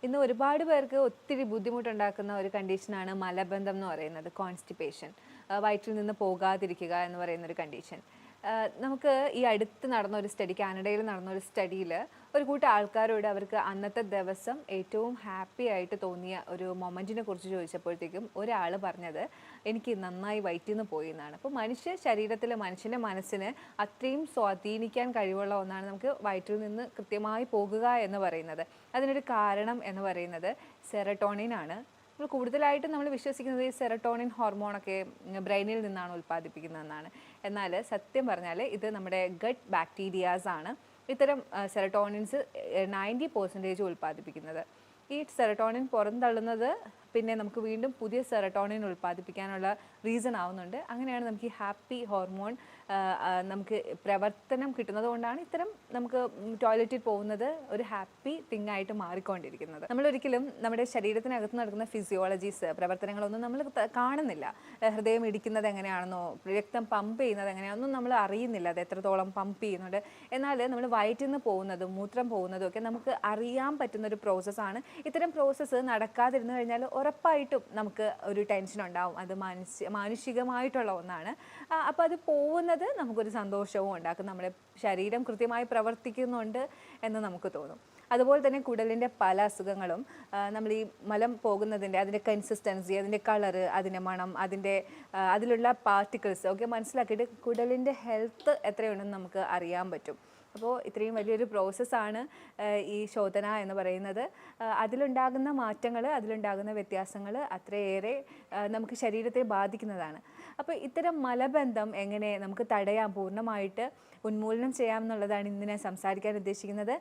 ഇന്ന് ഒരുപാട് പേർക്ക് ഒത്തിരി ബുദ്ധിമുട്ടുണ്ടാക്കുന്ന ഒരു കണ്ടീഷനാണ് മലബന്ധം എന്ന് പറയുന്നത്, കോൺസ്റ്റിപ്പേഷൻ. വയറ്റിൽ നിന്ന് പോകാതിരിക്കുക എന്ന് പറയുന്ന ഒരു കണ്ടീഷൻ. നമുക്ക് ഈ അടുത്ത് നടന്ന ഒരു സ്റ്റഡി, കാനഡയിൽ നടന്ന ഒരു സ്റ്റഡിയിൽ ഒരു കൂട്ടം ആൾക്കാരോട് അവർക്ക് അന്നത്തെ ദിവസം ഏറ്റവും ഹാപ്പി ആയിട്ട് തോന്നിയ ഒരു മൊമെൻറ്റിനെ കുറിച്ച് ചോദിച്ചപ്പോഴത്തേക്കും ഒരാൾ പറഞ്ഞത് എനിക്ക് നന്നായി വയറ്റിൽ നിന്ന് പോയി എന്നാണ്. അപ്പോൾ മനുഷ്യ ശരീരത്തിൽ മനുഷ്യൻ്റെ മനസ്സിന് അത്രയും സ്വാധീനിക്കാൻ കഴിവുള്ള ഒന്നാണ് നമുക്ക് വയറ്റിൽ നിന്ന് കൃത്യമായി പോകുക എന്ന് പറയുന്നത്. അതിനൊരു കാരണം എന്ന് പറയുന്നത് സെറട്ടോണിൻ ആണ്. നമ്മൾ കൂടുതലായിട്ടും നമ്മൾ വിശ്വസിക്കുന്നത് ഈ സെറട്ടോണിൻ ഹോർമോണൊക്കെ ബ്രെയിനിൽ നിന്നാണ് ഉൽപ്പാദിപ്പിക്കുന്നതെന്നാണ്. എന്നാൽ സത്യം പറഞ്ഞാൽ ഇത് നമ്മുടെ ഗട്ട് ബാക്ടീരിയാസ് ആണ് ഇത്തരം സെറട്ടോണിൻസ് 90% ഉൽപ്പാദിപ്പിക്കുന്നത്. ഈ സെറട്ടോണിൻ പുറന്തള്ളുന്നത് പിന്നെ നമുക്ക് വീണ്ടും പുതിയ സെറട്ടോണിൻ ഉൽപ്പാദിപ്പിക്കാനുള്ള റീസൺ ആവുന്നുണ്ട്. അങ്ങനെയാണ് നമുക്ക് ഈ ഹാപ്പി ഹോർമോൺ നമുക്ക് പ്രവർത്തനം കിട്ടുന്നത് കൊണ്ടാണ് ഇത്തരം നമുക്ക് ടോയ്ലറ്റിൽ പോകുന്നത് ഒരു ഹാപ്പി തിങ് ആയിട്ട് മാറിക്കൊണ്ടിരിക്കുന്നത്. നമ്മളൊരിക്കലും നമ്മുടെ ശരീരത്തിനകത്ത് നടക്കുന്ന ഫിസിയോളജീസ് പ്രവർത്തനങ്ങളൊന്നും നമ്മൾ കാണുന്നില്ല. ഹൃദയം ഇടിക്കുന്നത് എങ്ങനെയാണെന്നോ രക്തം പമ്പ് ചെയ്യുന്നത് എങ്ങനെയാണെന്നോ നമ്മൾ അറിയുന്നില്ല, അത് എത്രത്തോളം പമ്പ് ചെയ്യുന്നുണ്ട്. എന്നാൽ നമ്മൾ വയറ്റിൽ നിന്ന് പോകുന്നതും മൂത്രം പോകുന്നതും ഒക്കെ നമുക്ക് അറിയാൻ പറ്റുന്നൊരു പ്രോസസ്സാണ്. ഇത്തരം പ്രോസസ്സ് നടക്കാതിരുന്നു കഴിഞ്ഞാൽ ഉറപ്പായിട്ടും നമുക്ക് ഒരു ടെൻഷൻ ഉണ്ടാവും. അത് മാനുഷികമായിട്ടുള്ള ഒന്നാണ്. അപ്പോൾ അത് പോകുന്നത് നമുക്കൊരു സന്തോഷവും ഉണ്ടാക്കും. നമ്മുടെ ശരീരം കൃത്യമായി പ്രവർത്തിക്കുന്നുണ്ട് എന്ന് നമുക്ക് തോന്നും. അതുപോലെ തന്നെ കുടലിൻ്റെ പല അസുഖങ്ങളും നമ്മൾ ഈ മലം പോകുന്നതിൻ്റെ അതിൻ്റെ കൺസിസ്റ്റൻസി, അതിൻ്റെ കളറ്, അതിൻ്റെ മണം, അതിലുള്ള പാർട്ടിക്കിൾസ് ഒക്കെ മനസ്സിലാക്കിയിട്ട് കുടലിൻ്റെ ഹെൽത്ത് എത്രയുണ്ടെന്ന് നമുക്ക് അറിയാൻ പറ്റും. അപ്പോൾ ഇത്രയും വലിയൊരു പ്രോസസ്സാണ് ഈ ശോധന എന്ന് പറയുന്നത്. അതിലുണ്ടാകുന്ന മാറ്റങ്ങൾ, അതിലുണ്ടാകുന്ന വ്യത്യാസങ്ങൾ അത്രയേറെ നമുക്ക് ശരീരത്തെ ബാധിക്കുന്നതാണ്. അപ്പോൾ ഇത്തരം മലബന്ധം എങ്ങനെ നമുക്ക് തടയാം, പൂർണ്ണമായിട്ട് ഉന്മൂലനം ചെയ്യാം എന്നുള്ളതാണ് ഇന്ന് ഞാൻ സംസാരിക്കാൻ ഉദ്ദേശിക്കുന്നത്.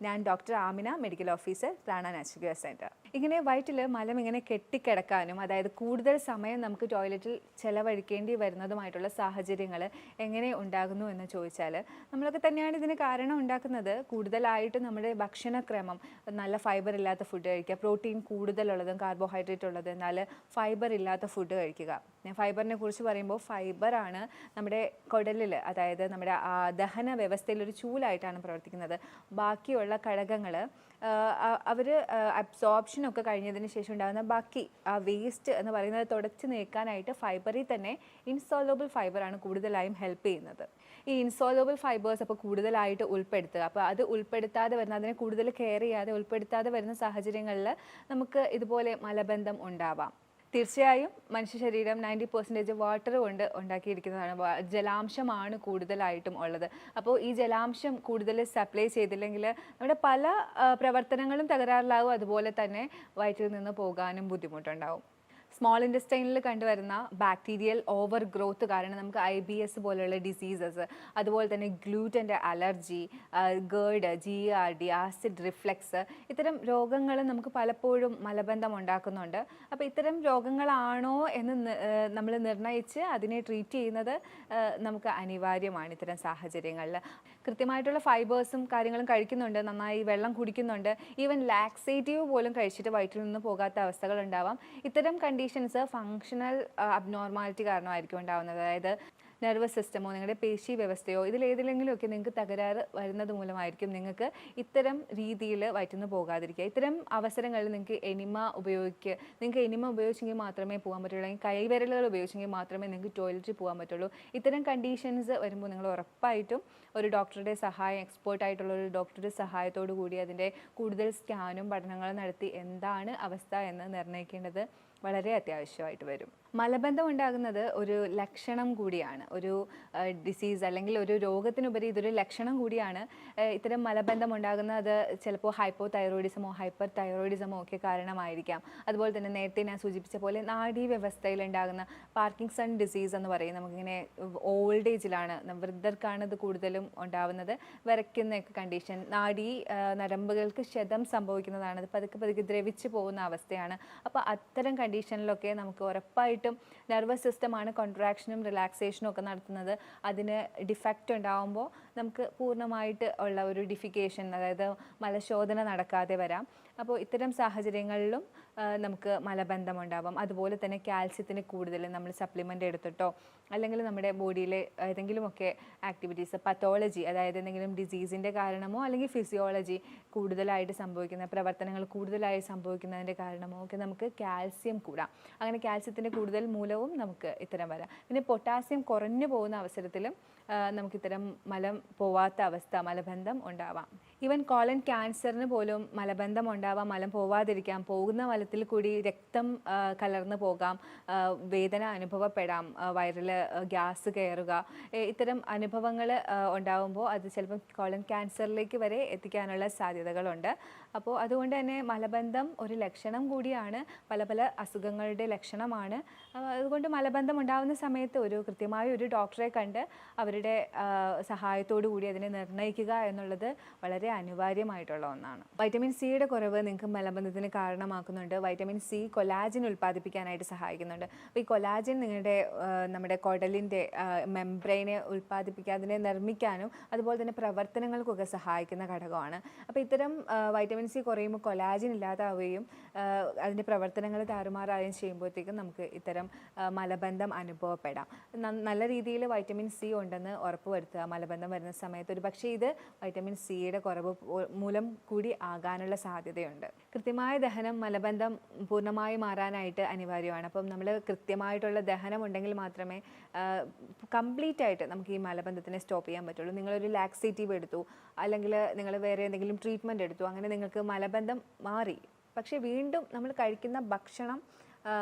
ഞാൻ doctor Amina, medical officer, Prana natural care centre. ഇങ്ങനെ വയറ്റിൽ മലം ഇങ്ങനെ കെട്ടിക്കിടക്കാനും, അതായത് കൂടുതൽ സമയം നമുക്ക് ടോയ്ലറ്റിൽ ചിലവഴിക്കേണ്ടി വരുന്നതുമായിട്ടുള്ള സാഹചര്യങ്ങൾ എങ്ങനെ ഉണ്ടാകുന്നു എന്ന് ചോദിച്ചാൽ നമ്മളൊക്കെ തന്നെയാണ് ഇതിന് കാരണം ഉണ്ടാക്കുന്നത്. കൂടുതലായിട്ട് നമ്മുടെ ഭക്ഷണക്രമം, നല്ല ഫൈബർ ഇല്ലാത്ത ഫുഡ് കഴിക്കുക, പ്രോട്ടീൻ കൂടുതലുള്ളതും കാർബോഹൈഡ്രേറ്റ് ഉള്ളത് എന്നാൽ ഫൈബർ ഇല്ലാത്ത ഫുഡ് കഴിക്കുക. ഞാൻ ഫൈബറിനെ കുറിച്ച് പറയുമ്പോൾ ഫൈബറാണ് നമ്മുടെ കുടലിൽ, അതായത് നമ്മുടെ ദഹന വ്യവസ്ഥയിൽ ഒരു ചൂലായിട്ടാണ് പ്രവർത്തിക്കുന്നത്. ബാക്കിയുള്ള ഘടകങ്ങൾ അവർ അബ്സോർപ്ഷനൊക്കെ കഴിഞ്ഞതിന് ശേഷം ഉണ്ടാകുന്ന ബാക്കി ആ വേസ്റ്റ് എന്ന് പറയുന്നത് തുടച്ച് നീക്കാനായിട്ട് ഫൈബറിൽ തന്നെ ഇൻസോലബിൾ ഫൈബറാണ് കൂടുതലായും ഹെൽപ്പ് ചെയ്യുന്നത്. ഈ ഇൻസോലബിൾ ഫൈബേഴ്സ് അപ്പോൾ കൂടുതലായിട്ട് ഉൾപ്പെടുത്തുക. അപ്പോൾ അത് ഉൾപ്പെടുത്താതെ വരുന്ന, അതിനെ കൂടുതൽ കെയർ ചെയ്യാതെ ഉൾപ്പെടുത്താതെ വരുന്ന സാഹചര്യങ്ങളിൽ നമുക്ക് ഇതുപോലെ മലബന്ധം ഉണ്ടാവാം. തീർച്ചയായും മനുഷ്യ ശരീരം 90% വാട്ടർ കൊണ്ട് ഉണ്ടാക്കിയിരിക്കുന്നതാണ്. ജലാംശമാണ് കൂടുതലായിട്ടും ഉള്ളത്. അപ്പോൾ ഈ ജലാംശം കൂടുതൽ സപ്ലൈ ചെയ്തില്ലെങ്കിൽ നമ്മുടെ പല പ്രവർത്തനങ്ങളും തകരാറിലാവും. അതുപോലെ തന്നെ വയറ്റിൽ നിന്ന് പോകാനും ബുദ്ധിമുട്ടുണ്ടാവും. സ്മോൾ ഇൻറ്റസ്റ്റൈനിൽ കണ്ടുവരുന്ന ബാക്ടീരിയൽ ഓവർ ഗ്രോത്ത് കാരണം നമുക്ക് IBS പോലെയുള്ള ഡിസീസസ്, അതുപോലെ തന്നെ ഗ്ലൂറ്റൻ്റെ allergy, GERD, GERD, acid reflux, ഇത്തരം രോഗങ്ങൾ നമുക്ക് പലപ്പോഴും മലബന്ധം ഉണ്ടാക്കുന്നുണ്ട്. അപ്പോൾ ഇത്തരം രോഗങ്ങളാണോ എന്ന് നമ്മൾ നിർണ്ണയിച്ച് അതിനെ ട്രീറ്റ് ചെയ്യുന്നത് നമുക്ക് അനിവാര്യമാണ്. ഇത്തരം സാഹചര്യങ്ങളിൽ കൃത്യമായിട്ടുള്ള ഫൈബേഴ്സും കാര്യങ്ങളും കഴിക്കുന്നുണ്ട്, നന്നായി വെള്ളം കുടിക്കുന്നുണ്ട്, ഈവൻ ലാക്സേറ്റീവ് പോലും കഴിച്ചിട്ട് വയറ്റിൽ നിന്ന് പോകാത്ത അവസ്ഥകൾ ഉണ്ടാവാം. ഇത്തരം കണ്ടീഷൻസ് ഫങ്ഷണൽ അബ്നോർമാലിറ്റി കാരണമായിരിക്കും ഉണ്ടാകുന്നത്. അതായത് നെർവസ് സിസ്റ്റമോ നിങ്ങളുടെ പേശി വ്യവസ്ഥയോ ഇതിലേതെങ്കിലുമൊക്കെ നിങ്ങൾക്ക് തകരാറ് വരുന്നത് മൂലമായിരിക്കും നിങ്ങൾക്ക് ഇത്തരം രീതിയിൽ വയറ്റിൽ നിന്ന് പോകാതിരിക്കുക. ഇത്തരം അവസരങ്ങളിൽ നിങ്ങൾക്ക് എനിമ ഉപയോഗിച്ചെങ്കിൽ മാത്രമേ പോകാൻ പറ്റുള്ളൂ, അല്ലെങ്കിൽ കൈവിരലുകൾ ഉപയോഗിച്ചെങ്കിൽ മാത്രമേ നിങ്ങൾക്ക് ടോയ്ലറ്റിൽ പോകാൻ പറ്റുള്ളൂ. ഇത്തരം കണ്ടീഷൻസ് വരുമ്പോൾ നിങ്ങൾ ഉറപ്പായിട്ടും ഒരു ഡോക്ടറുടെ സഹായം, എക്സ്പേർട്ടായിട്ടുള്ള ഒരു ഡോക്ടറുടെ സഹായത്തോടു കൂടി അതിൻ്റെ കൂടുതൽ സ്കാനും പഠനങ്ങളും നടത്തി എന്താണ് അവസ്ഥ എന്ന് നിർണ്ണയിക്കേണ്ടത് വളരെ അത്യാവശ്യമായിട്ട് വരും. മലബന്ധം ഉണ്ടാകുന്നത് ഒരു ലക്ഷണം കൂടിയാണ്, ഒരു ഡിസീസ് അല്ലെങ്കിൽ ഒരു രോഗത്തിനുപരി ഇതൊരു ലക്ഷണം കൂടിയാണ്. ഇത്തരം മലബന്ധം ഉണ്ടാകുന്നത് ചിലപ്പോൾ ഹൈപ്പോ തൈറോയിഡിസമോ ഹൈപ്പർ തൈറോയിഡിസമോ ഒക്കെ കാരണമായിരിക്കാം. അതുപോലെ തന്നെ നേരത്തെ ഞാൻ സൂചിപ്പിച്ച പോലെ നാഡീ വ്യവസ്ഥയിൽ ഉണ്ടാകുന്ന പാർക്കിൻസൺ ഡിസീസ് എന്ന് പറയും. നമുക്കിങ്ങനെ ഓൾഡ് ഏജിലാണ്, വൃദ്ധർക്കാണ് ഇത് കൂടുതലും ഉണ്ടാവുന്നത്. വിറയ്ക്കുന്നൊക്കെ കണ്ടീഷൻ, നരമ്പുകൾക്ക് ക്ഷതം സംഭവിക്കുന്നതാണ്, അത് പതുക്കെ ദ്രവിച്ചു പോകുന്ന അവസ്ഥയാണ്. അപ്പോൾ അത്തരം കണ്ടീഷനിലൊക്കെ നമുക്ക് ഉറപ്പായിട്ടും നെർവസ് സിസ്റ്റമാണ് കോൺട്രാക്ഷനും റിലാക്സേഷനും ഒക്കെ നടത്തുന്നത്. അതിന് ഡിഫക്റ്റ് ഉണ്ടാകുമ്പോൾ നമുക്ക് പൂർണ്ണമായിട്ട് ഉള്ള ഒരു ഡിഫിക്കേഷൻ, അതായത് മലശോധന നടക്കാതെ വരാം. അപ്പോൾ ഇത്തരം സാഹചര്യങ്ങളിലും നമുക്ക് മലബന്ധം ഉണ്ടാവാം. അതുപോലെ തന്നെ കാൽസ്യത്തിന് കൂടുതൽ നമ്മൾ സപ്ലിമെൻ്റ് എടുത്തിട്ടോ അല്ലെങ്കിൽ നമ്മുടെ ബോഡിയിലെ ഏതെങ്കിലുമൊക്കെ ആക്ടിവിറ്റീസ്, പത്തോളജി, അതായത് എന്തെങ്കിലും ഡിസീസിൻ്റെ കാരണമോ അല്ലെങ്കിൽ ഫിസിയോളജി കൂടുതലായിട്ട് സംഭവിക്കുന്ന പ്രവർത്തനങ്ങൾ കൂടുതലായി സംഭവിക്കുന്നതിൻ്റെ കാരണമോ ഒക്കെ നമുക്ക് കാൽസ്യം കൂടാം. അങ്ങനെ കാൽസ്യത്തിൻ്റെ കൂടുതൽ മൂലവും നമുക്ക് ഇത്തരം വരാം. പിന്നെ പൊട്ടാസ്യം കുറഞ്ഞു പോകുന്ന അവസരത്തിലും നമുക്കിത്തരം മലം പോവാത്ത അവസ്ഥ, മലബന്ധം ഉണ്ടാവാം. ഈവൻ കോളൻ ക്യാൻസറിന് പോലും മലബന്ധം ഉണ്ടാവാം, മലം പോവാതിരിക്കാം. പോകുന്ന മലത്തിൽ കൂടി രക്തം കലർന്നു പോകാം, വേദന അനുഭവപ്പെടാം, വയറിൽ ഗ്യാസ് കയറുക, ഇത്തരം അനുഭവങ്ങൾ ഉണ്ടാകുമ്പോൾ അത് ചിലപ്പം കോളൻ ക്യാൻസറിലേക്ക് വരെ എത്തിക്കാനുള്ള സാധ്യതകളുണ്ട്. അപ്പോൾ അതുകൊണ്ട് തന്നെ മലബന്ധം ഒരു ലക്ഷണം കൂടിയാണ്, പല പല അസുഖങ്ങളുടെ ലക്ഷണമാണ്. അതുകൊണ്ട് മലബന്ധം ഉണ്ടാകുന്ന സമയത്ത് കൃത്യമായ ഒരു ഡോക്ടറെ കണ്ട് അവരുടെ സഹായത്തോടു കൂടി അതിനെ നിർണ്ണയിക്കുക എന്നുള്ളത് വളരെ അനിവാര്യമായിട്ടുള്ള ഒന്നാണ്. വൈറ്റമിൻ സിയുടെ കുറവ് നിങ്ങൾക്ക് മലബന്ധത്തിന് കാരണമാക്കുന്നുണ്ട്. വൈറ്റമിൻ സി കൊലാജിൻ ഉൽപ്പാദിപ്പിക്കാനായിട്ട് സഹായിക്കുന്നുണ്ട്. അപ്പോൾ ഈ കൊലാജിൻ നമ്മുടെ കുടലിൻ്റെ മെംബ്രെയിനെ ഉൽപ്പാദിപ്പിക്കാതിനെ നിർമ്മിക്കാനും അതുപോലെ തന്നെ പ്രവർത്തനങ്ങൾക്കൊക്കെ സഹായിക്കുന്ന ഘടകമാണ്. അപ്പോൾ ഇത്തരം വൈറ്റമിൻ സി കുറയുമ്പോൾ കൊലാജിൻ ഇല്ലാതാവുകയും അതിൻ്റെ പ്രവർത്തനങ്ങൾ താറുമാറായും ചെയ്യുമ്പോഴത്തേക്കും നമുക്ക് ഇത്തരം മലബന്ധം അനുഭവപ്പെടാം. നല്ല രീതിയിൽ വൈറ്റമിൻ സി ഉണ്ടെന്ന് ഉറപ്പുവരുത്തുക മലബന്ധം വരുന്ന സമയത്ത്. ഒരു പക്ഷേ ഇത് വൈറ്റമിൻ സിയുടെ കുറവ് മൂലം കൂടി ആകാനുള്ള സാധ്യതയുണ്ട്. കൃത്യമായ ദഹനം മലബന്ധം പൂർണ്ണമായി മാറാനായിട്ട് അനിവാര്യമാണ്. അപ്പം നമ്മൾ കൃത്യമായിട്ടുള്ള ദഹനം ഉണ്ടെങ്കിൽ മാത്രമേ കംപ്ലീറ്റ് ആയിട്ട് നമുക്ക് ഈ മലബന്ധത്തിനെ സ്റ്റോപ്പ് ചെയ്യാൻ പറ്റുള്ളൂ. നിങ്ങളൊരു ലാക്സേറ്റീവ് എടുത്തു, അല്ലെങ്കിൽ നിങ്ങൾ വേറെ എന്തെങ്കിലും ട്രീറ്റ്മെൻറ്റ് എടുത്തു, അങ്ങനെ നിങ്ങൾക്ക് മലബന്ധം മാറി, പക്ഷേ വീണ്ടും നമ്മൾ കഴിക്കുന്ന ഭക്ഷണം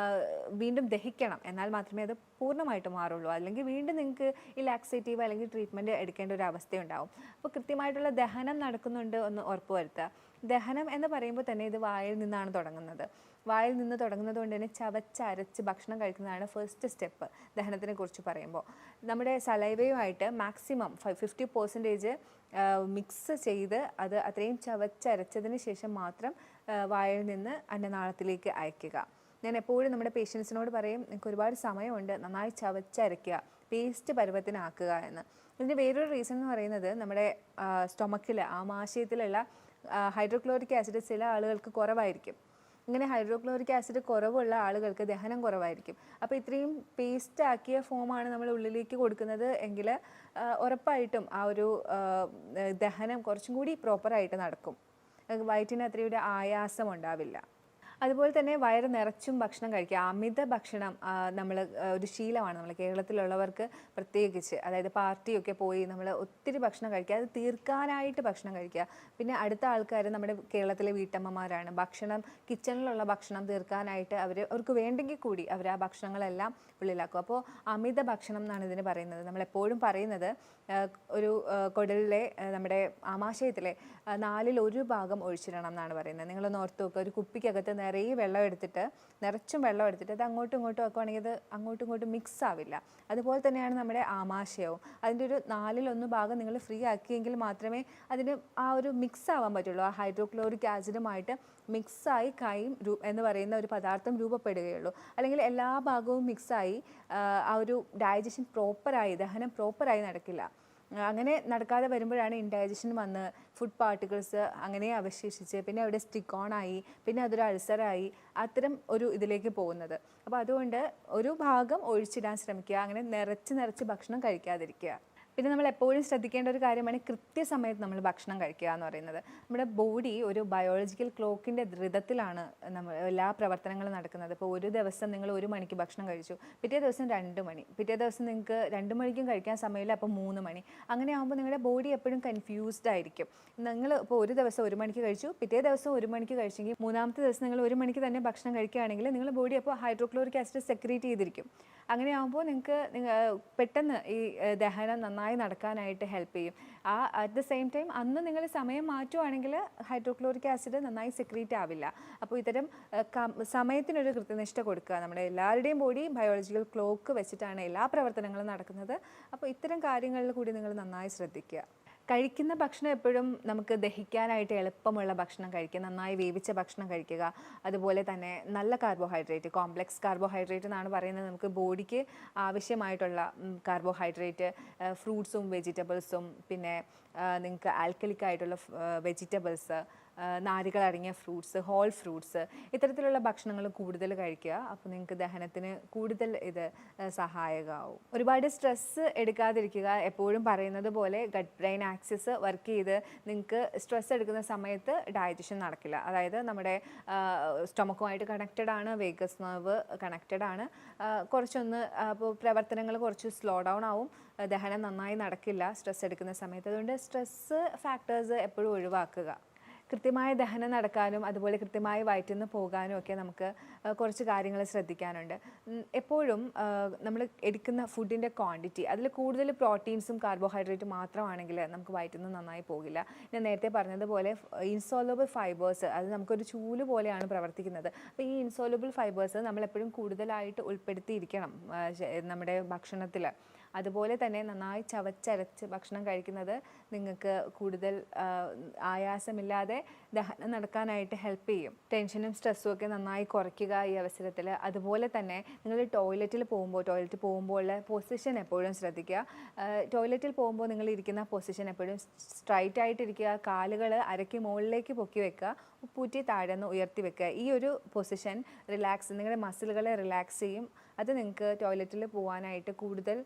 വീണ്ടും ദഹിക്കണം, എന്നാൽ മാത്രമേ അത് പൂർണ്ണമായിട്ട് മാറുള്ളൂ. അല്ലെങ്കിൽ വീണ്ടും നിങ്ങൾക്ക് ഈ ലാക്സേറ്റീവ് അല്ലെങ്കിൽ ട്രീറ്റ്മെൻറ്റ് എടുക്കേണ്ട ഒരു അവസ്ഥയുണ്ടാവും. അപ്പോൾ കൃത്യമായിട്ടുള്ള ദഹനം നടക്കുന്നുണ്ട് എന്ന് ഉറപ്പുവരുത്തുക. ദഹനം എന്ന് പറയുമ്പോൾ തന്നെ ഇത് വായിൽ നിന്നാണ് തുടങ്ങുന്നത്. വായിൽ നിന്ന് തുടങ്ങുന്നത് കൊണ്ട് തന്നെ ചവച്ചരച്ച് ഭക്ഷണം കഴിക്കുന്നതാണ് ഫസ്റ്റ് സ്റ്റെപ്പ്. ദഹനത്തിനെ കുറിച്ച് പറയുമ്പോൾ നമ്മുടെ സലൈവയുമായിട്ട് മാക്സിമം 50% മിക്സ് ചെയ്ത് അത് അത്രയും ചവച്ചരച്ചതിന് ശേഷം മാത്രം വായിൽ നിന്ന് അന്നനാളത്തിലേക്ക് അയക്കുക. ഞാൻ എപ്പോഴും നമ്മുടെ പേഷ്യൻസിനോട് പറയും, നിങ്ങൾക്ക് ഒരുപാട് സമയമുണ്ട്, നന്നായി ചവച്ചരയ്ക്കുക, പേസ്റ്റ് പരുവത്തിനാക്കുക എന്ന്. ഇതിൻ്റെ വേറൊരു റീസൺ എന്ന് പറയുന്നത് നമ്മുടെ സ്റ്റൊമക്കിൽ, ആമാശയത്തിലുള്ള ഹൈഡ്രോക്ലോറിക് ആസിഡ് ചില ആളുകൾക്ക് കുറവായിരിക്കും. ഇങ്ങനെ ഹൈഡ്രോക്ലോറിക് ആസിഡ് കുറവുള്ള ആളുകൾക്ക് ദഹനം കുറവായിരിക്കും. അപ്പോൾ ഇത്രയും പേസ്റ്റ് ആക്കിയ ഫോമാണ് നമ്മൾ ഉള്ളിലേക്ക് കൊടുക്കുന്നത് എങ്കിൽ ഉറപ്പായിട്ടും ആ ഒരു ദഹനം കുറച്ചും കൂടി പ്രോപ്പറായിട്ട് നടക്കും. വയറ്റിന് അത്രയുടെ ആയാസം ഉണ്ടാവില്ല. അതുപോലെ തന്നെ വയറ് നിറച്ചും ഭക്ഷണം കഴിക്കുക. അമിത ഭക്ഷണം നമ്മൾ ഒരു ശീലമാണ് നമ്മൾ കേരളത്തിലുള്ളവർക്ക് പ്രത്യേകിച്ച്. അതായത് പാർട്ടിയൊക്കെ പോയി നമ്മൾ ഒത്തിരി ഭക്ഷണം കഴിക്കുക, അത് തീർക്കാനായിട്ട് ഭക്ഷണം കഴിക്കുക. പിന്നെ അടുത്ത ആൾക്കാർ നമ്മുടെ കേരളത്തിലെ വീട്ടമ്മമാരാണ്. കിച്ചണിലുള്ള ഭക്ഷണം തീർക്കാനായിട്ട് അവർക്ക് വേണ്ടെങ്കിൽ കൂടി അവർ ആ ഭക്ഷണങ്ങളെല്ലാം ഉള്ളിലാക്കും. അപ്പോൾ അമിത ഭക്ഷണം എന്നാണ് ഇതിന് പറയുന്നത്. നമ്മളെപ്പോഴും പറയുന്നത് ഒരു കുടലിലെ നമ്മുടെ ആമാശയത്തിലെ 1/4 ഭാഗം ഒഴിച്ചിടണം എന്നാണ് പറയുന്നത്. നിങ്ങളൊന്ന് ഓർത്ത് നോക്കുക, ഒരു കുപ്പിക്കകത്ത് നിറയെ നിറച്ചും വെള്ളം എടുത്തിട്ട് അത് അങ്ങോട്ടും ഇങ്ങോട്ടും വെക്കുകയാണെങ്കിൽ അത് അങ്ങോട്ടും ഇങ്ങോട്ടും മിക്സ് ആവില്ല. അതുപോലെ തന്നെയാണ് നമ്മുടെ ആമാശയവും. അതിൻ്റെ ഒരു 1/4 ഭാഗം നിങ്ങൾ ഫ്രീ ആക്കിയെങ്കിൽ മാത്രമേ അതിന് ആ ഒരു മിക്സ് ആവാൻ പറ്റുള്ളൂ. ആ ഹൈഡ്രോക്ലോറിക് ആസിഡുമായിട്ട് മിക്സായി കൈം എന്ന് പറയുന്ന ഒരു പദാർത്ഥം രൂപപ്പെടുകയുള്ളൂ. അല്ലെങ്കിൽ എല്ലാ ഭാഗവും മിക്സായി ആ ഒരു ഡൈജഷൻ ദഹനം പ്രോപ്പറായി നടക്കില്ല. അങ്ങനെ നടക്കാതെ വരുമ്പോഴാണ് ഇൻഡൈജഷൻ വന്ന് ഫുഡ് പാർട്ടിക്കിൾസ് അങ്ങനെ അവശേഷിച്ച് പിന്നെ അവിടെ സ്റ്റിക്ക് ഓൺ ആയി, പിന്നെ അതൊരു അൾസറായി അത്തരം ഒരു ഇതിലേക്ക് പോകുന്നത്. അപ്പോൾ അതുകൊണ്ട് ഒരു ഭാഗം ഒഴിച്ചിടാൻ ശ്രമിക്കുക. അങ്ങനെ നിറച്ച് ഭക്ഷണം കഴിക്കാതിരിക്കുക. പിന്നെ നമ്മൾ എപ്പോഴും ശ്രദ്ധിക്കേണ്ട ഒരു കാര്യമാണ് കൃത്യസമയത്ത് നമ്മൾ ഭക്ഷണം കഴിക്കുക എന്ന് പറയുന്നത്. നമ്മുടെ ബോഡി ഒരു ബയോളജിക്കൽ ക്ലോക്കിൻ്റെ ധൃതത്തിലാണ് എല്ലാ പ്രവർത്തനങ്ങളും നടക്കുന്നത്. ഇപ്പോൾ ഒരു ദിവസം നിങ്ങൾ 1 മണിക്ക് ഭക്ഷണം കഴിച്ചു, പിറ്റേ ദിവസം 2 മണി, പിറ്റേ ദിവസം നിങ്ങൾക്ക് 2 മണിക്കും കഴിക്കാൻ സമയമില്ല, അപ്പോൾ 3 മണി. അങ്ങനെ ആകുമ്പോൾ നിങ്ങളുടെ ബോഡി എപ്പോഴും കൺഫ്യൂസ്ഡ് ആയിരിക്കും. നിങ്ങൾ ഇപ്പോൾ ഒരു ദിവസം 1 മണിക്ക് കഴിച്ചു, പിറ്റേ ദിവസം 1 മണിക്ക് കഴിച്ചെങ്കിൽ 3-ാമത്തെ ദിവസം നിങ്ങൾ 1 മണിക്ക് തന്നെ ഭക്ഷണം കഴിക്കുകയാണെങ്കിൽ നിങ്ങളുടെ ബോഡി അപ്പോൾ ഹൈഡ്രോക്ലോറിക് ആസിഡ് സെക്രീറ്റ് ചെയ്തിരിക്കും. അങ്ങനെ ആകുമ്പോൾ നിങ്ങൾക്ക് പെട്ടെന്ന് ഈ ദഹനം നന്നായി നടക്കാനായിട്ട് ഹെൽപ്പ് ചെയ്യും. അറ്റ് ദ സെയിം ടൈം അന്ന് നിങ്ങൾ സമയം മാറ്റുവാണെങ്കിൽ ഹൈഡ്രോക്ലോറിക് ആസിഡ് നന്നായി സെക്രീറ്റ് ആവില്ല. അപ്പോൾ ഇത്തരം സമയത്തിനൊരു കൃത്യനിഷ്ഠ കൊടുക്കുക. നമ്മുടെ എല്ലാവരുടെയും ബോഡി ബയോളജിക്കൽ ക്ലോക്ക് വെച്ചിട്ടാണ് എല്ലാ പ്രവർത്തനങ്ങളും നടക്കുന്നത്. അപ്പോൾ ഇത്തരം കാര്യങ്ങളിൽ കൂടി നിങ്ങൾ നന്നായി ശ്രദ്ധിക്കുക. കഴിക്കുന്ന ഭക്ഷണം എപ്പോഴും നമുക്ക് ദഹിക്കാനായിട്ട് എളുപ്പമുള്ള ഭക്ഷണം കഴിക്കുക, നന്നായി വേവിച്ച ഭക്ഷണം കഴിക്കുക. അതുപോലെ തന്നെ നല്ല കാർബോഹൈഡ്രേറ്റ്, കോംപ്ലക്സ് കാർബോഹൈഡ്രേറ്റ് എന്നാണ് പറയുന്നത്. നമുക്ക് ബോഡിക്ക് ആവശ്യമായിട്ടുള്ള കാർബോഹൈഡ്രേറ്റ് ഫ്രൂട്ട്സും വെജിറ്റബിൾസും, പിന്നെ നിങ്ങൾക്ക് ആൽക്കലിക് ആയിട്ടുള്ള വെജിറ്റബിൾസ്, നാരുകൾ അടങ്ങിയ ഫ്രൂട്ട്സ്, ഹോൾ ഫ്രൂട്ട്സ്, ഇത്തരത്തിലുള്ള ഭക്ഷണങ്ങൾ കൂടുതൽ കഴിക്കുക. അപ്പോൾ നിങ്ങൾക്ക് ദഹനത്തിന് കൂടുതൽ ഇത് സഹായകമാവും. ഒരുപാട് സ്ട്രെസ്സ് എടുക്കാതിരിക്കുക. എപ്പോഴും പറയുന്നത് പോലെ ഗട്ട് ബ്രെയിൻ ആക്സിസ് വർക്ക് ചെയ്ത് നിങ്ങൾക്ക് സ്ട്രെസ് എടുക്കുന്ന സമയത്ത് ഡയജഷൻ നടക്കില്ല. അതായത് നമ്മുടെ സ്റ്റൊമക്കുമായിട്ട് കണക്റ്റഡ് ആണ്, വേഗസ് നെർവ് കണക്റ്റഡ് ആണ്. കുറച്ചൊന്ന് അപ്പോൾ പ്രവർത്തനങ്ങൾ കുറച്ച് സ്ലോ ഡൗൺ ആവും, ദഹനം നന്നായി നടക്കില്ല സ്ട്രെസ് എടുക്കുന്ന സമയത്ത്. അതുകൊണ്ട് സ്ട്രെസ്സ് ഫാക്ടേഴ്സ് എപ്പോഴും ഒഴിവാക്കുക. കൃത്യമായ ദഹനം നടക്കാനും അതുപോലെ കൃത്യമായി വയറ്റിൽ നിന്ന് പോകാനും ഒക്കെ നമുക്ക് കുറച്ച് കാര്യങ്ങൾ ശ്രദ്ധിക്കാനുണ്ട്. എപ്പോഴും നമ്മൾ എടുക്കുന്ന ഫുഡിൻ്റെ ക്വാണ്ടിറ്റി, അതിൽ കൂടുതൽ പ്രോട്ടീൻസും കാർബോഹൈഡ്രേറ്റും മാത്രമാണെങ്കിൽ നമുക്ക് വയറ്റിൽ നിന്ന് നന്നായി പോകില്ല. ഞാൻ നേരത്തെ പറഞ്ഞതുപോലെ ഇൻസോലബിൾ ഫൈബേഴ്സ്, അത് നമുക്കൊരു ചൂല് പോലെയാണ് പ്രവർത്തിക്കുന്നത്. അപ്പോൾ ഈ ഇൻസോലബിൾ ഫൈബേഴ്സ് നമ്മളെപ്പോഴും കൂടുതലായിട്ട് ഉൾപ്പെടുത്തിയിരിക്കണം നമ്മുടെ ഭക്ഷണത്തിൽ. അതുപോലെ തന്നെ നന്നായി ചവച്ചരച്ച് ഭക്ഷണം കഴിക്കുന്നത് നിങ്ങൾക്ക് കൂടുതൽ ആയാസമില്ലാതെ ദഹനം നടക്കാനായിട്ട് ഹെൽപ്പ് ചെയ്യും. ടെൻഷനും സ്ട്രെസ്സും ഒക്കെ നന്നായി കുറയ്ക്കുക ഈ അവസരത്തിൽ. അതുപോലെ തന്നെ നിങ്ങൾ ടോയ്ലറ്റിൽ പോകുമ്പോൾ ഉള്ള പൊസിഷൻ എപ്പോഴും ശ്രദ്ധിക്കുക. ടോയ്ലറ്റിൽ പോകുമ്പോൾ നിങ്ങൾ ഇരിക്കുന്ന പൊസിഷൻ എപ്പോഴും സ്ട്രൈറ്റ് ആയിട്ടിരിക്കുക. കാലുകൾ അരയ്ക്ക് മുകളിലേക്ക് പൊക്കി വെക്കുക, ഉപ്പൂറ്റി താഴെ നിന്ന് ഉയർത്തി വെക്കുക. ഈ ഒരു പൊസിഷൻ നിങ്ങളുടെ മസിലുകളെ റിലാക്സ് ചെയ്യും. അത് നിങ്ങൾക്ക് ടോയ്ലറ്റിൽ പോകാനായിട്ട് കൂടുതൽ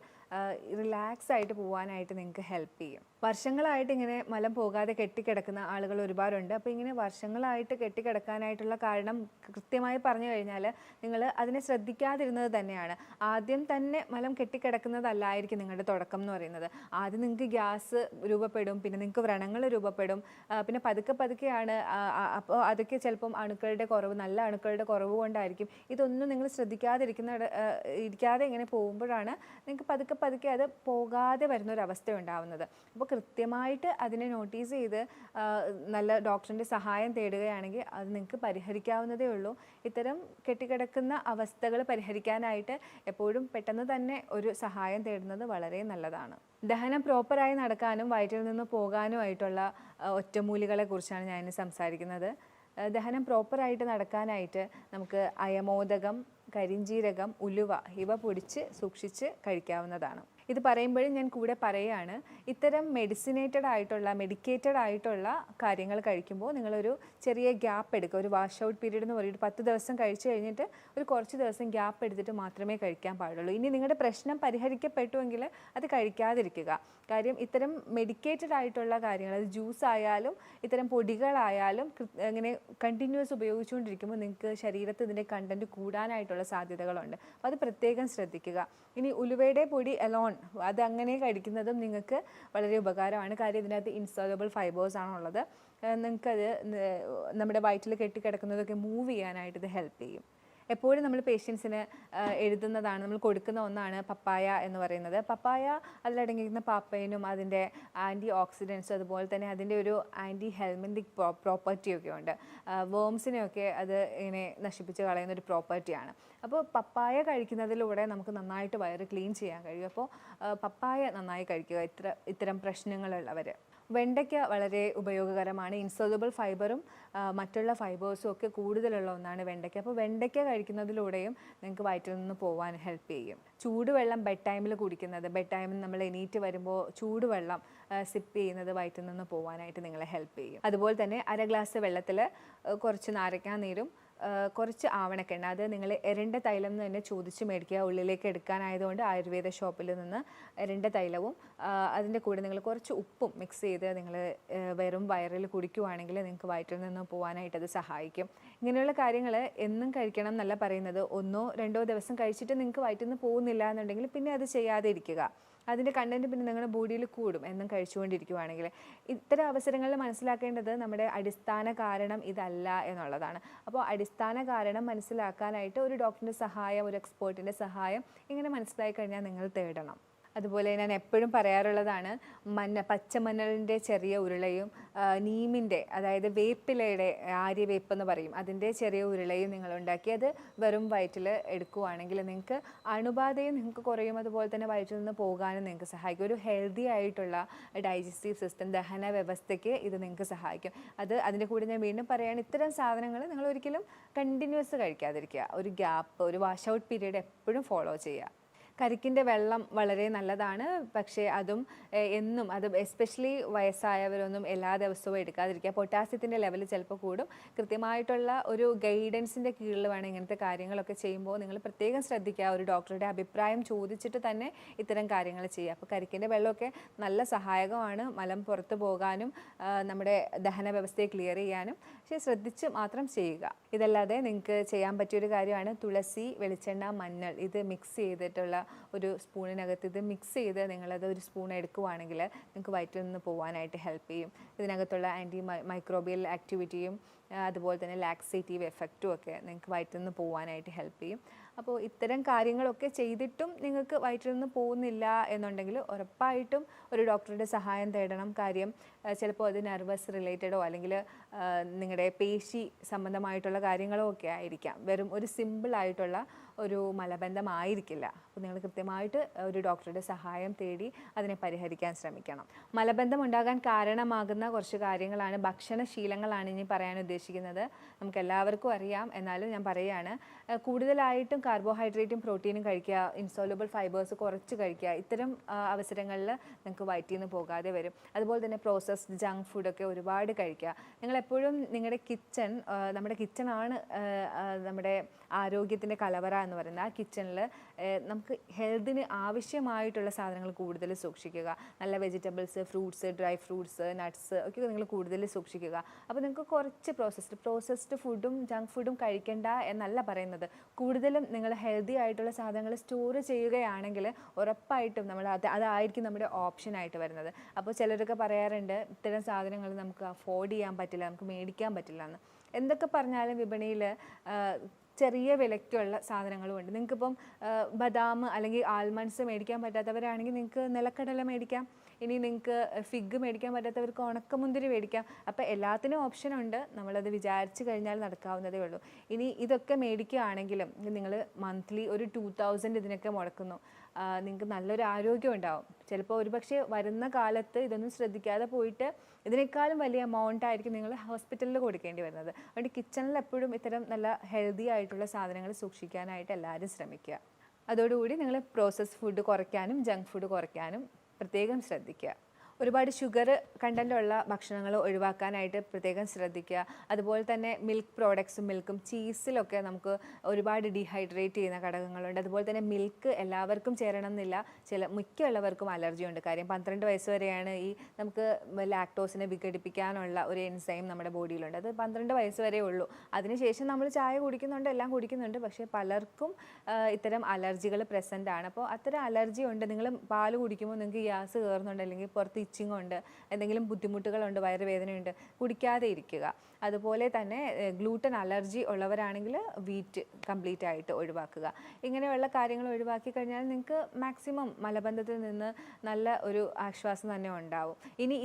റിലാക്സ് ആയിട്ട് പോകാനായിട്ട് നിങ്ങൾക്ക് ഹെൽപ്പ് ചെയ്യും. വർഷങ്ങളായിട്ട് ഇങ്ങനെ മലം പോകാതെ കെട്ടിക്കിടക്കുന്ന ആളുകൾ ഒരുപാടുണ്ട്. അപ്പോൾ ഇങ്ങനെ വർഷങ്ങളായിട്ട് കെട്ടിക്കിടക്കാനായിട്ടുള്ള കാരണം കൃത്യമായി പറഞ്ഞു കഴിഞ്ഞാൽ നിങ്ങൾ അതിനെ ശ്രദ്ധിക്കാതിരുന്നത് തന്നെയാണ്. ആദ്യം തന്നെ മലം കെട്ടിക്കിടക്കുന്നതല്ലായിരിക്കും നിങ്ങളുടെ തുടക്കം എന്ന് പറയുന്നത്. ആദ്യം നിങ്ങൾക്ക് ഗ്യാസ് രൂപപ്പെടും, പിന്നെ നിങ്ങൾക്ക് വ്രണങ്ങൾ രൂപപ്പെടും, പിന്നെ പതുക്കെയാണ്. അപ്പോൾ അതൊക്കെ ചിലപ്പം നല്ല അണുക്കളുടെ കുറവ് കൊണ്ടായിരിക്കും. ഇതൊന്നും നിങ്ങൾ ഇരിക്കാതെ ഇങ്ങനെ പോകുമ്പോഴാണ് നിങ്ങൾക്ക് പതുക്കെ അത് പോകാതെ വരുന്നൊരവസ്ഥ ഉണ്ടാവുന്നത്. അപ്പോൾ കൃത്യമായിട്ട് അതിനെ നോട്ടീസ് ചെയ്ത് നല്ല ഡോക്ടറിൻ്റെ സഹായം തേടുകയാണെങ്കിൽ അത് നിങ്ങൾക്ക് പരിഹരിക്കാവുന്നതേ ഉള്ളൂ. ഇത്തരം കെട്ടിക്കിടക്കുന്ന അവസ്ഥകൾ പരിഹരിക്കാനായിട്ട് എപ്പോഴും പെട്ടെന്ന് തന്നെ ഒരു സഹായം തേടുന്നത് വളരെ നല്ലതാണ്. ദഹനം പ്രോപ്പറായി നടക്കാനും വയറ്റിൽ നിന്ന് പോകാനുമായിട്ടുള്ള ഒറ്റമൂലികളെ കുറിച്ചാണ് ഞാൻ സംസാരിക്കുന്നത്. ദഹനം പ്രോപ്പറായിട്ട് നടക്കാനായിട്ട് നമുക്ക് അയമോദകം, കരിഞ്ജീരകം, ഉലുവ ഇവ പൊടിച്ച് സൂക്ഷിച്ച് കഴിക്കാവുന്നതാണ്. ഇത് പറയുമ്പോഴും ഞാൻ കൂടെ പറയുകയാണ്, ഇത്തരം മെഡിക്കേറ്റഡ് ആയിട്ടുള്ള കാര്യങ്ങൾ കഴിക്കുമ്പോൾ നിങ്ങളൊരു ചെറിയ ഗ്യാപ്പ് എടുക്കുക. ഒരു വാഷ് ഔട്ട് പീരീഡ് എന്ന് പറയുന്നത് 10 ദിവസം കഴിച്ചു കഴിഞ്ഞിട്ട് ഒരു കുറച്ച് ദിവസം ഗ്യാപ്പ് എടുത്തിട്ട് മാത്രമേ കഴിക്കാൻ പാടുള്ളൂ. ഇനി നിങ്ങളുടെ പ്രശ്നം പരിഹരിക്കപ്പെട്ടുവെങ്കിൽ അത് കഴിക്കാതിരിക്കുക. കാര്യം ഇത്തരം മെഡിക്കേറ്റഡ് ആയിട്ടുള്ള കാര്യങ്ങൾ, അത് ജ്യൂസ് ആയാലും ഇത്തരം പൊടികളായാലും ഇങ്ങനെ കണ്ടിന്യൂസ് ഉപയോഗിച്ചുകൊണ്ടിരിക്കുമ്പോൾ നിങ്ങൾക്ക് ശരീരത്തിൽ ഇതിൻ്റെ കണ്ടൻറ്റ് കൂടാനായിട്ടുള്ള സാധ്യതകളുണ്ട്. അപ്പോൾ അത് പ്രത്യേകം ശ്രദ്ധിക്കുക. ഇനി ഉലുവയുടെ പൊടി അലോൺ അത് അങ്ങനെ കഴിക്കുന്നതും നിങ്ങൾക്ക് വളരെ ഉപകാരമാണ്. കാര്യം ഇതിനകത്ത് ഇൻസോലബിൾ ഫൈബേഴ്സ് ആണുള്ളത്. നിങ്ങൾക്കത് നമ്മുടെ വയറ്റിൽ കെട്ടിക്കിടക്കുന്നതൊക്കെ മൂവ് ചെയ്യാനായിട്ട് ഇത് ഹെൽപ്പ് ചെയ്യും. എപ്പോഴും നമ്മൾ പേഷ്യൻസിന് എഴുതുന്നതാണ്, നമ്മൾ കൊടുക്കുന്ന ഒന്നാണ് പപ്പായ എന്ന് പറയുന്നത്. പപ്പായ അതിലടങ്ങിയിരിക്കുന്ന പാപ്പയിനും അതിൻ്റെ ആൻറ്റി ഓക്സിഡൻസും അതുപോലെ തന്നെ അതിൻ്റെ ഒരു ആൻറ്റി ഹെൽമന്തിക് പ്രോപ്പർട്ടിയൊക്കെ ഉണ്ട്. വേംസിനെയൊക്കെ അത് ഇങ്ങനെ നശിപ്പിച്ച് കളയുന്ന ഒരു പ്രോപ്പർട്ടിയാണ്. അപ്പോൾ പപ്പായ കഴിക്കുന്നതിലൂടെ നമുക്ക് നന്നായിട്ട് വയറ് ക്ലീൻ ചെയ്യാൻ കഴിയും. അപ്പോൾ പപ്പായ നന്നായി കഴിക്കുക ഇത്തരം പ്രശ്നങ്ങളുള്ളവർ. വെണ്ടയ്ക്ക വളരെ ഉപയോഗകരമാണ്. ഇൻസോലബിൾ ഫൈബറും മറ്റുള്ള ഫൈബേഴ്സും ഒക്കെ കൂടുതലുള്ള ഒന്നാണ് വെണ്ടയ്ക്ക. അപ്പോൾ വെണ്ടയ്ക്ക കഴിക്കുന്നതിലൂടെയും നിങ്ങൾക്ക് വയറ്റിൽ നിന്ന് പോകാൻ ഹെൽപ്പ് ചെയ്യും. ചൂടുവെള്ളം ബെഡ് ടൈമിൽ കുടിക്കുന്നത്, ബെഡ് ടൈമിൽ നമ്മൾ എണീറ്റ് വരുമ്പോൾ ചൂടുവെള്ളം സിപ്പ് ചെയ്യുന്നത് വയറ്റിൽ നിന്ന് പോകാനായിട്ട് നിങ്ങളെ ഹെൽപ്പ് ചെയ്യും. അതുപോലെ തന്നെ 1/2 ഗ്ലാസ് വെള്ളത്തിൽ കുറച്ച് നാരങ്ങാനീരും കുറച്ച് ആവണക്കെണ്ണ, അത് നിങ്ങൾ എരണ്ട തൈലം എന്ന് തന്നെ ചോദിച്ച് മേടിക്കുക. ഉള്ളിലേക്ക് എടുക്കാനായതുകൊണ്ട് ആയുർവേദ ഷോപ്പിൽ നിന്ന് എരണ്ട തൈലവും അതിൻ്റെ കൂടെ നിങ്ങൾ കുറച്ച് ഉപ്പും മിക്സ് ചെയ്ത് നിങ്ങൾ വെറും വയറിൽ കുടിക്കുവാണെങ്കിൽ നിങ്ങൾക്ക് വയറ്റിൽ നിന്ന് പോകാനായിട്ട് അത് സഹായിക്കും. ഇങ്ങനെയുള്ള കാര്യങ്ങൾ എന്നും കഴിക്കണം എന്നല്ല പറയുന്നത്. 1-2 ദിവസം കഴിച്ചിട്ട് നിങ്ങൾക്ക് വയറ്റിൽ നിന്ന് പോകുന്നില്ല എന്നുണ്ടെങ്കിൽ പിന്നെ അത് ചെയ്യാതെ ഇരിക്കുക. അതിൻ്റെ കണ്ടൻറ്റ് പിന്നെ നിങ്ങളുടെ ബോഡിയിൽ കൂടും എന്നും കഴിച്ചുകൊണ്ടിരിക്കുകയാണെങ്കിൽ. ഇത്തരം അവസരങ്ങളിൽ മനസ്സിലാക്കേണ്ടത് നമ്മുടെ അടിസ്ഥാന കാരണം ഇതല്ല എന്നുള്ളതാണ്. അപ്പോൾ അടിസ്ഥാന കാരണം മനസ്സിലാക്കാനായിട്ട് ഒരു ഡോക്ടറിൻ്റെ സഹായം, ഒരു എക്സ്പേർട്ടിൻ്റെ സഹായം ഇങ്ങനെ മനസ്സിലായി കഴിഞ്ഞാൽ നിങ്ങൾ തേടണം. അതുപോലെ ഞാൻ എപ്പോഴും പറയാറുള്ളതാണ്, പച്ചമഞ്ഞളിൻ്റെ ചെറിയ ഉരുളയും നീമിൻ്റെ, അതായത് വേപ്പിലയുടെ, ആര്യവേപ്പ് എന്ന് പറയും, അതിൻ്റെ ചെറിയ ഉരുളയും നിങ്ങൾ ഉണ്ടാക്കി അത് വെറും വയറ്റിൽ എടുക്കുകയാണെങ്കിൽ നിങ്ങൾക്ക് അണുബാധയും നിങ്ങൾക്ക് കുറയും. അതുപോലെ തന്നെ വയറ്റിൽ നിന്ന് പോകാനും നിങ്ങൾക്ക് സഹായിക്കും. ഒരു ഹെൽത്തി ആയിട്ടുള്ള ഡൈജസ്റ്റീവ് സിസ്റ്റം, ദഹന വ്യവസ്ഥയ്ക്ക് ഇത് നിങ്ങൾക്ക് സഹായിക്കും. അതിൻ്റെ കൂടെ ഞാൻ വീണ്ടും പറയുകയാണ്, ഇത്തരം സാധനങ്ങൾ നിങ്ങൾ ഒരിക്കലും കണ്ടിന്യൂസ് കഴിക്കാതിരിക്കുക. ഒരു ഗ്യാപ്പ്, ഒരു വാഷ് ഔട്ട് പീരീഡ് എപ്പോഴും ഫോളോ ചെയ്യുക. കരിക്കിൻ്റെ വെള്ളം വളരെ നല്ലതാണ്. പക്ഷേ അതും എന്നും അത് എസ്പെഷ്യലി വയസ്സായവരൊന്നും എല്ലാ ദിവസവും എടുക്കാതിരിക്കുക. പൊട്ടാസ്യത്തിൻ്റെ ലെവൽ ചിലപ്പോൾ കൂടും. കൃത്യമായിട്ടുള്ള ഒരു ഗൈഡൻസിൻ്റെ കീഴിൽ വേണം ഇങ്ങനത്തെ കാര്യങ്ങളൊക്കെ ചെയ്യുമ്പോൾ നിങ്ങൾ പ്രത്യേകം ശ്രദ്ധിക്കുക. ഒരു ഡോക്ടറുടെ അഭിപ്രായം ചോദിച്ചിട്ട് തന്നെ ഇത്തരം കാര്യങ്ങൾ ചെയ്യുക. അപ്പോൾ കരിക്കിൻ്റെ വെള്ളമൊക്കെ നല്ല സഹായകമാണ് മലം പുറത്തു പോകാനും നമ്മുടെ ദഹന വ്യവസ്ഥയെ ക്ലിയർ ചെയ്യാനും. പക്ഷേ ശ്രദ്ധിച്ച് മാത്രം ചെയ്യുക. ഇതല്ലാതെ നിങ്ങൾക്ക് ചെയ്യാൻ പറ്റിയൊരു കാര്യമാണ് തുളസി, വെളിച്ചെണ്ണ, മഞ്ഞൾ ഇത് മിക്സ് ചെയ്തിട്ടുള്ള ഒരു സ്പൂണിനകത്ത് ഇത് മിക്സ് ചെയ്ത് നിങ്ങളത് ഒരു സ്പൂൺ എടുക്കുവാണെങ്കിൽ നിങ്ങൾക്ക് വയറ്റിൽ നിന്ന് പോകാനായിട്ട് ഹെൽപ്പ് ചെയ്യും. ഇതിനകത്തുള്ള മൈക്രോബിയൽ ആക്ടിവിറ്റിയും അതുപോലെ തന്നെ ലാക്സേറ്റീവ് എഫക്റ്റും ഒക്കെ നിങ്ങൾക്ക് വയറ്റിൽ നിന്ന് പോകാനായിട്ട് ഹെൽപ്പ് ചെയ്യും. അപ്പോൾ ഇത്തരം കാര്യങ്ങളൊക്കെ ചെയ്തിട്ടും നിങ്ങൾക്ക് വയറ്റിൽ നിന്ന് പോകുന്നില്ല എന്നുണ്ടെങ്കിൽ ഉറപ്പായിട്ടും ഒരു ഡോക്ടറുടെ സഹായം തേടണം. കാര്യം ചിലപ്പോൾ അത് നെർവസ് റിലേറ്റഡോ അല്ലെങ്കിൽ നിങ്ങളുടെ പേശി സംബന്ധമായിട്ടുള്ള കാര്യങ്ങളോ ഒക്കെ ആയിരിക്കാം. വെറും ഒരു സിമ്പിളായിട്ടുള്ള ഒരു മലബന്ധമായിരിക്കില്ല. അപ്പോൾ നിങ്ങൾ കൃത്യമായിട്ട് ഒരു ഡോക്ടറുടെ സഹായം തേടി അതിനെ പരിഹരിക്കാൻ ശ്രമിക്കണം. മലബന്ധം ഉണ്ടാകാൻ കാരണമാകുന്ന കുറച്ച് കാര്യങ്ങളാണ്, ഭക്ഷണശീലങ്ങളാണ് ഇനി പറയാൻ ഉദ്ദേശിക്കുന്നത്. നമുക്ക് എല്ലാവർക്കും അറിയാം, എന്നാലും ഞാൻ പറയുകയാണ്. കൂടുതലായിട്ടും കാർബോഹൈഡ്രേറ്റും പ്രോട്ടീനും കഴിക്കുക, ഇൻസോലബിൾ ഫൈബേഴ്സ് കുറച്ച് കഴിക്കുക. ഇത്തരം അവസരങ്ങളിൽ നിങ്ങൾക്ക് വയറ്റിൽ നിന്ന് പോകാതെ വരും. അതുപോലെ തന്നെ പ്രോസസ്ഡ് ജങ്ക് ഫുഡൊക്കെ ഒരുപാട് കഴിക്കുക. നിങ്ങളെപ്പോഴും നിങ്ങളുടെ കിച്ചൺ, നമ്മുടെ കിച്ചണാണ് നമ്മുടെ ആരോഗ്യത്തിൻ്റെ കലവറ എന്ന് പറയുന്നത്. ആ കിച്ചണിൽ നമുക്ക് ഹെൽത്തിന് ആവശ്യമായിട്ടുള്ള സാധനങ്ങൾ കൂടുതൽ സൂക്ഷിക്കുക. നല്ല vegetables, fruits, dry fruits, nuts ഒക്കെ നിങ്ങൾ കൂടുതൽ സൂക്ഷിക്കുക. അപ്പോൾ നിങ്ങൾക്ക് കുറച്ച് പ്രോസസ്ഡ് ഫുഡും ജങ്ക് ഫുഡും കഴിക്കേണ്ട എന്നല്ല പറയുന്നത്. കൂടുതലും നിങ്ങൾ ഹെൽത്തി ആയിട്ടുള്ള സാധനങ്ങൾ സ്റ്റോർ ചെയ്യുകയാണെങ്കിൽ ഉറപ്പായിട്ടും നമ്മൾ അതായിരിക്കും നമ്മുടെ ഓപ്ഷനായിട്ട് വരുന്നത്. അപ്പോൾ ചിലരൊക്കെ പറയാറുണ്ട് ഇത്തരം സാധനങ്ങൾ നമുക്ക് അഫോർഡ് ചെയ്യാൻ പറ്റില്ല, നമുക്ക് മേടിക്കാൻ പറ്റില്ല എന്ന്. എന്തൊക്കെ പറഞ്ഞാലും വിപണിയിൽ ചെറിയ വിലയ്ക്കുള്ള സാധനങ്ങളും ഉണ്ട്. നിങ്ങൾക്കിപ്പം ബദാം അല്ലെങ്കിൽ ആൽമണ്ട്സ് മേടിക്കാൻ പറ്റാത്തവരാണെങ്കിൽ നിങ്ങൾക്ക് നിലക്കടല മേടിക്കാം. ഇനി നിങ്ങൾക്ക് ഫിഗ് മേടിക്കാൻ പറ്റാത്തവർക്ക് ഉണക്കമുന്തിരി മേടിക്കാം. അപ്പോൾ എല്ലാത്തിനും ഓപ്ഷനുണ്ട്. നമ്മളത് വിചാരിച്ച് കഴിഞ്ഞാൽ നടക്കാവുന്നതേ ഉള്ളൂ. ഇനി ഇതൊക്കെ മേടിക്കുകയാണെങ്കിലും നിങ്ങൾ മന്ത്ലി ഒരു 2000 ഇതിനൊക്കെ മുടക്കുന്നു. നിങ്ങൾക്ക് നല്ലൊരു ആരോഗ്യം ഉണ്ടാവും. ചിലപ്പോൾ ഒരുപക്ഷെ വരുന്ന കാലത്ത് ഇതൊന്നും ശ്രദ്ധിക്കാതെ പോയിട്ട് ഇതിനേക്കാളും വലിയ എമൗണ്ട് ആയിരിക്കും നിങ്ങൾ ഹോസ്പിറ്റലിൽ കൊടുക്കേണ്ടി വരുന്നത്. അതുകൊണ്ട് കിച്ചണിൽ എപ്പോഴും ഇത്തരം നല്ല ഹെൽത്തി ആയിട്ടുള്ള സാധനങ്ങൾ സൂക്ഷിക്കാനായിട്ട് എല്ലാവരും ശ്രമിക്കുക. അതോടുകൂടി നിങ്ങൾ പ്രോസസ്ഡ് ഫുഡ് കുറയ്ക്കാനും ജങ്ക് ഫുഡ് കുറയ്ക്കാനും പ്രത്യേകം ശ്രദ്ധിക്കുക. ഒരുപാട് ഷുഗർ കണ്ടൻ്റുള്ള ഭക്ഷണങ്ങൾ ഒഴിവാക്കാനായിട്ട് പ്രത്യേകം ശ്രദ്ധിക്കുക. അതുപോലെ തന്നെ മിൽക്ക് പ്രോഡക്ട്സും മിൽക്കും ചീസിലൊക്കെ നമുക്ക് ഒരുപാട് ഡീഹൈഡ്രേറ്റ് ചെയ്യുന്ന ഘടകങ്ങളുണ്ട്. അതുപോലെ തന്നെ മിൽക്ക് എല്ലാവർക്കും ചേരണം എന്നില്ല. മിക്കുള്ളവർക്കും അലർജി ഉണ്ട്. കാര്യം 12 വയസ്സ് വരെയാണ് ഈ നമുക്ക് ലാക്ടോസിനെ വിഘടിപ്പിക്കാനുള്ള ഒരു എൻസൈം നമ്മുടെ ബോഡിയിലുണ്ട്. അത് 12 വയസ്സ് വരെ ഉള്ളൂ. അതിനുശേഷം നമ്മൾ ചായ കുടിക്കുന്നുണ്ട്, എല്ലാം കുടിക്കുന്നുണ്ട്. പക്ഷേ പലർക്കും ഇത്തരം അലർജികൾ പ്രസൻ്റ് ആണ്. അപ്പോൾ അത്തരം അലർജി ഉണ്ട്. നിങ്ങൾ പാല് കുടിക്കുമ്പോൾ നിങ്ങൾക്ക് ഗ്യാസ് കയറുന്നുണ്ട്, അല്ലെങ്കിൽ പുറത്ത് ഇച്ചിങ് ഉണ്ട്, എന്തെങ്കിലും ബുദ്ധിമുട്ടുകളുണ്ട്, വയറുവേദനയുണ്ട്, കുടിക്കാതെ ഇരിക്കുക. അതുപോലെ തന്നെ ഗ്ലൂട്ടൻ അലർജി ഉള്ളവരാണെങ്കിൽ വീറ്റ് കംപ്ലീറ്റ് ആയിട്ട് ഒഴിവാക്കുക. ഇങ്ങനെയുള്ള കാര്യങ്ങൾ ഒഴിവാക്കി കഴിഞ്ഞാൽ നിങ്ങൾക്ക് മാക്സിമം മലബന്ധത്തിൽ നിന്ന് നല്ല ഒരു ആശ്വാസം തന്നെ ഉണ്ടാവും. ഇനി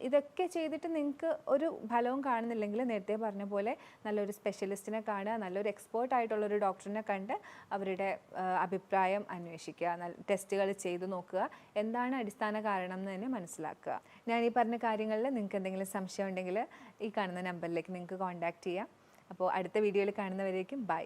ഇതൊക്കെ ചെയ്തിട്ട് നിങ്ങൾക്ക് ഒരു ഫലവും കാണുന്നില്ലെങ്കിൽ നേരത്തെ പറഞ്ഞ പോലെ നല്ലൊരു സ്പെഷ്യലിസ്റ്റിനെ കാണുക, നല്ലൊരു എക്സ്പേർട്ട് ആയിട്ടുള്ളൊരു ഡോക്ടറിനെ കണ്ട് അവരുടെ അഭിപ്രായം അന്വേഷിക്കുക, ടെസ്റ്റുകൾ ചെയ്ത് നോക്കുക, എന്താണ് അടിസ്ഥാന കാരണം എന്ന് തന്നെ മനസ്സിലാക്കുക. ഞാൻ ഈ പറഞ്ഞ കാര്യങ്ങളിൽ നിങ്ങൾക്ക് എന്തെങ്കിലും സംശയം ഉണ്ടെങ്കിൽ ഈ കാണുന്ന നമ്പറിലേക്ക് നിങ്ങൾക്ക് കോൺടാക്റ്റ് ചെയ്യാം. അപ്പോൾ അടുത്ത വീഡിയോയിൽ കാണുന്നവരേക്കും ബൈ.